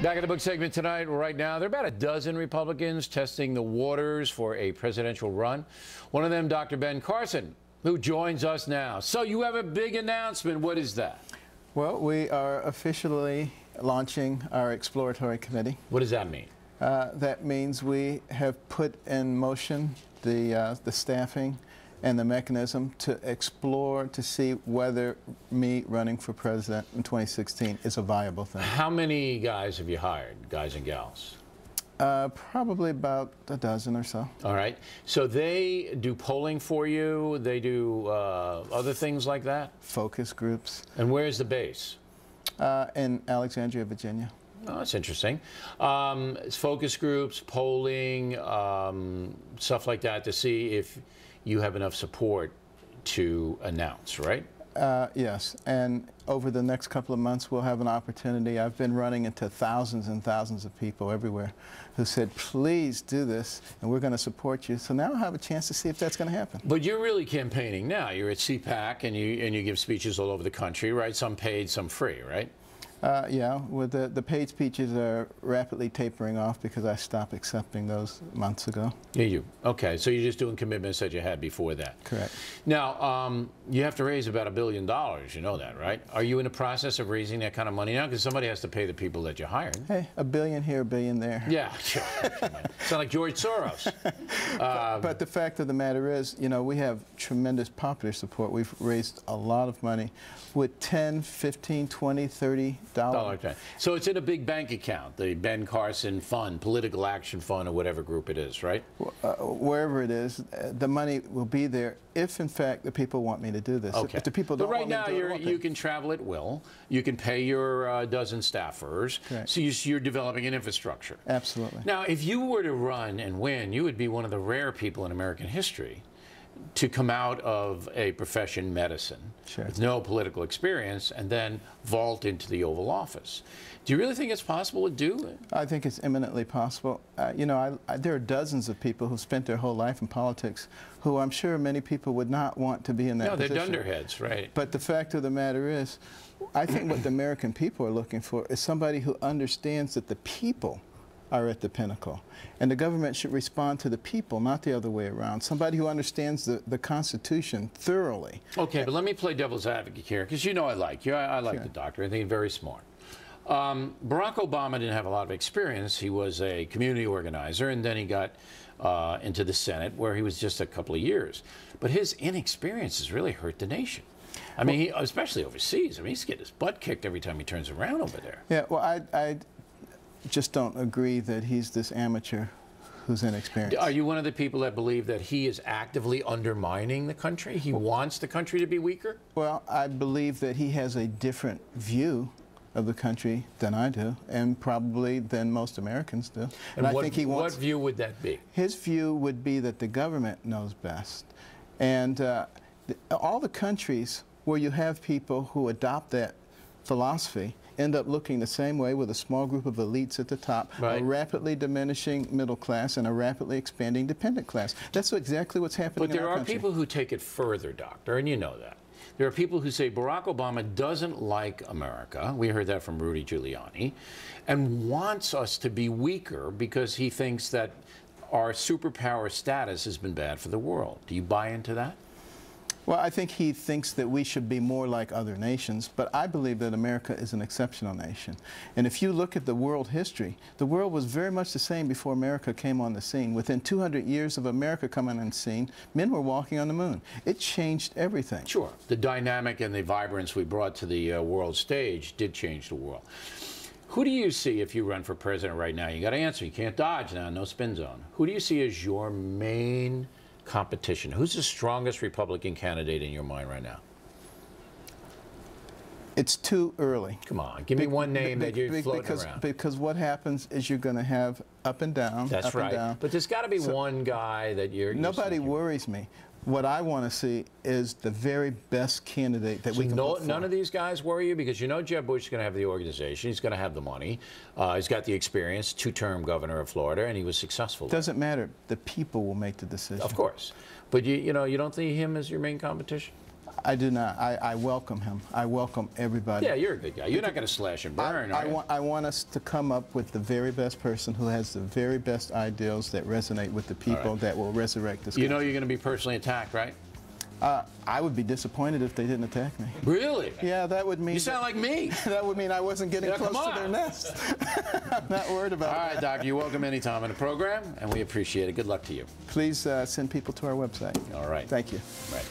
Back at the book segment tonight, right now, there are about a dozen Republicans testing the waters for a presidential run. One of them, Dr. Ben Carson, who joins us now. So you have a big announcement. What is that? Well, we are officially launching our Exploratory Committee. What does that mean? That means we have put in motion the staffing and the mechanism to explore to see whether me running for president in 2016 is a viable thing. How many guys have you hired, guys and gals? Probably about a dozen or so. All right. So they do polling for you. They do other things like that? Focus groups. And where's the base? In Alexandria, Virginia. Oh, that's interesting. It's focus groups, polling, stuff like that to see if you have enough support to announce, right? Yes, and over the next couple of months we'll have an opportunity. I've been running into thousands and thousands of people everywhere who said, please do this, and we're going to support you. So now I have a chance to see if that's going to happen. But you're really campaigning now. You're at CPAC, and you give speeches all over the country, right? Some paid, some free, right? Yeah, with the paid speeches are rapidly tapering off because I stopped accepting those months ago. Yeah, okay, so you're just doing commitments that you had before that. Correct. Now, you have to raise about $1 billion, you know that, right? Are you in the process of raising that kind of money now? Because somebody has to pay the people that you hired. Hey, $1 billion here, $1 billion there. Yeah, sure. Sound like George Soros. But the fact of the matter is, you know, we have tremendous popular support. We've raised a lot of money with $10, $15, $20, $30. So it's in a big bank account, the Ben Carson Fund, Political Action Fund, or whatever group it is, right? Wherever it is, the money will be there if, in fact, the people want me to do this. Okay. If the people don't want me to do it, you can travel at will. You can pay your dozen staffers. Correct. So you're developing an infrastructure. Absolutely. Now, if you were to run and win, you would be one of the rare people in American history to come out of a profession, medicine, sure, with no political experience, and then vault into the Oval Office. Do you really think it's possible to do? I think it's eminently possible. You know, there are dozens of people who spent their whole life in politics who I'm sure many people would not want to be in that position. No, they're dunderheads, right? But the fact of the matter is, I think what the American people are looking for is somebody who understands that the people are at the pinnacle. And the government should respond to the people, not the other way around. Somebody who understands the Constitution thoroughly. Okay, but let me play devil's advocate here, because you know I like you. I like the doctor. I think he's very smart. Barack Obama didn't have a lot of experience. He was a community organizer, and then he got into the Senate, where he was just a couple of years. But his inexperience has really hurt the nation. I mean, especially overseas. I mean, he's getting his butt kicked every time he turns around over there. Yeah, well, I just don't agree that he's this amateur who's inexperienced. Are you one of the people that believe that he is actively undermining the country? He wants the country to be weaker? Well, I believe that he has a different view of the country than I do, and probably than most Americans do. And I think he wants... What view would that be? His view would be that the government knows best. And all the countries where you have people who adopt that philosophy end up looking the same way, with a small group of elites at the top, right, a rapidly diminishing middle class, and a rapidly expanding dependent class. That's exactly what's happening in our country. But there are people who take it further, Doctor, and you know that. There are people who say Barack Obama doesn't like America, we heard that from Rudy Giuliani, and wants us to be weaker because he thinks that our superpower status has been bad for the world. Do you buy into that? Well, I think he thinks that we should be more like other nations, but I believe that America is an exceptional nation. And if you look at the world history, the world was very much the same before America came on the scene. Within 200 years of America coming on the scene, men were walking on the moon. It changed everything. Sure. The dynamic and the vibrance we brought to the world stage did change the world. Who do you see if you run for president right now? You got to answer. You can't dodge now. No spin zone. Who do you see as your main competition? Who's the strongest Republican candidate in your mind right now? It's too early. Come on, give me one name that you're floating around. Because what happens is you're going to have up and down. That's right. And down. But there's got to be one guy that you're... Nobody worries me. What I want to see is the very best candidate that we can put forward. None of these guys worry you? Because you know Jeb Bush is going to have the organization, he's going to have the money, he's got the experience, two-term governor of Florida, and he was successful. Doesn't matter. The people will make the decision. Of course. But you know, you don't see him as your main competition? I do not. I welcome him. I welcome everybody. Yeah, you're a good guy. You're not going to slash and burn, are you? I want us to come up with the very best person who has the very best ideals that resonate with the people that will resurrect this country. You know you're going to be personally attacked, right? I would be disappointed if they didn't attack me. Really? Yeah, that would mean... You sound like me. That would mean I wasn't getting close to their nest. I'm not worried about that. All right, Doc, you're welcome anytime on the program, and we appreciate it. Good luck to you. Please send people to our website. All right. Thank you. Right.